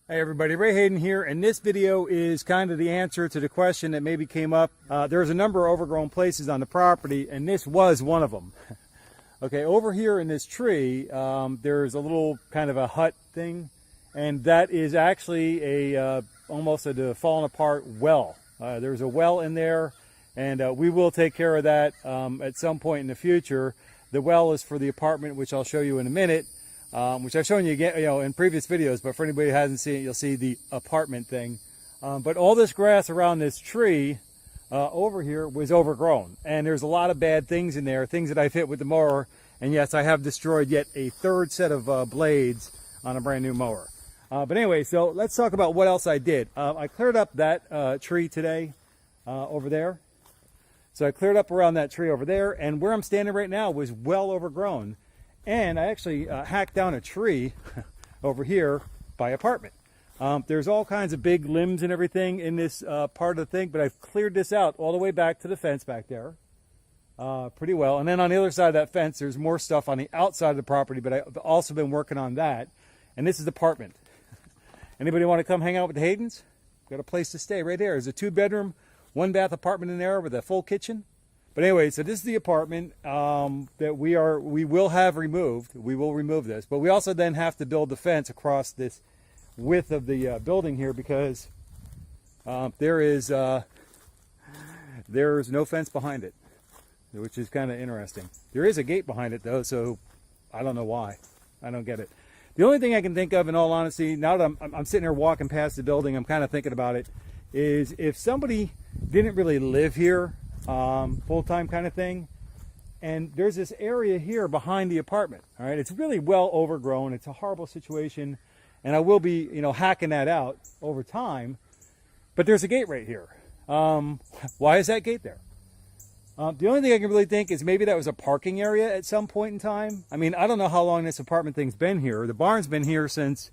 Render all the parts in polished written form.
Hey everybody, Ray Hayden here, and this video is kind of the answer to the question that maybe came up. There's a number of overgrown places on the property, and this was one of them. Okay, over here in this tree, there's a little kind of a hut thing, and that is actually almost a fallen apart well. There's a well in there, and we will take care of that at some point in the future. The well is for the apartment, which I'll show you in a minute. Which I've shown you again, in previous videos, but for anybody who hasn't seen it, you'll see the apartment thing. But all this grass around this tree over here was overgrown, and there's a lot of bad things in there, things that I've hit with the mower. And yes, I have destroyed yet a third set of blades on a brand new mower. But anyway, so let's talk about what else I did. I cleared up that tree today over there. So I cleared up around that tree over there, and where I'm standing right now was well overgrown. And I actually hacked down a tree over here by apartment. There's all kinds of big limbs and everything in this part of the thing, but I've cleared this out all the way back to the fence back there pretty well. And then on the other side of that fence, there's more stuff on the outside of the property, but I've also been working on that. And this is the apartment. Anybody want to come hang out with the Haydens? Got a place to stay right there. There's a 2-bedroom, 1-bath apartment in there with a full kitchen. But anyway, so this is the apartment that we will have removed. We will remove this, but we also then have to build the fence across this width of the building here because there's no fence behind it, which is kind of interesting. There is a gate behind it though, so I don't know why. I don't get it. The only thing I can think of, in all honesty, now that I'm sitting here walking past the building, I'm kind of thinking about it, is if somebody didn't really live here, full-time kind of thing, and there's this area here behind the apartment. All right, it's really well overgrown. It's a horrible situation, and I will be hacking that out over time, but there's a gate right here. Why is that gate there? The only thing I can really think is maybe that was a parking area at some point in time. I mean, I don't know how long this apartment thing's been here. The barn's been here since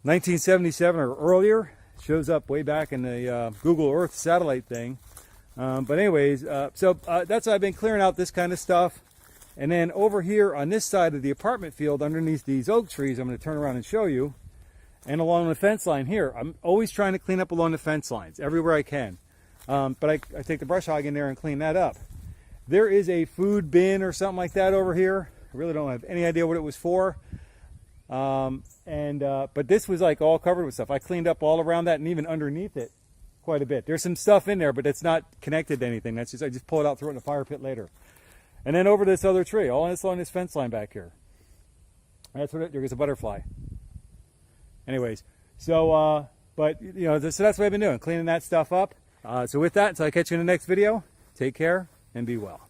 1977 or earlier. It shows up way back in the Google Earth satellite thing. But anyways, that's why I've been clearing out this kind of stuff. And then over here on this side of the apartment field, underneath these oak trees, I'm going to turn around and show you. And along the fence line here, I'm always trying to clean up along the fence lines, everywhere I can. But I take the brush hog in there and clean that up. There is a food bin or something like that over here. I really don't have any idea what it was for. But this was like all covered with stuff. I cleaned up all around that and even underneath it quite a bit. There's some stuff in there, but it's not connected to anything. That's just, I just pull it out, throw it in the fire pit later. And then over this other tree, all along this fence line back here. That's what there's a butterfly. Anyways, so so that's what I've been doing, cleaning that stuff up. So with that, until I catch you in the next video, take care and be well.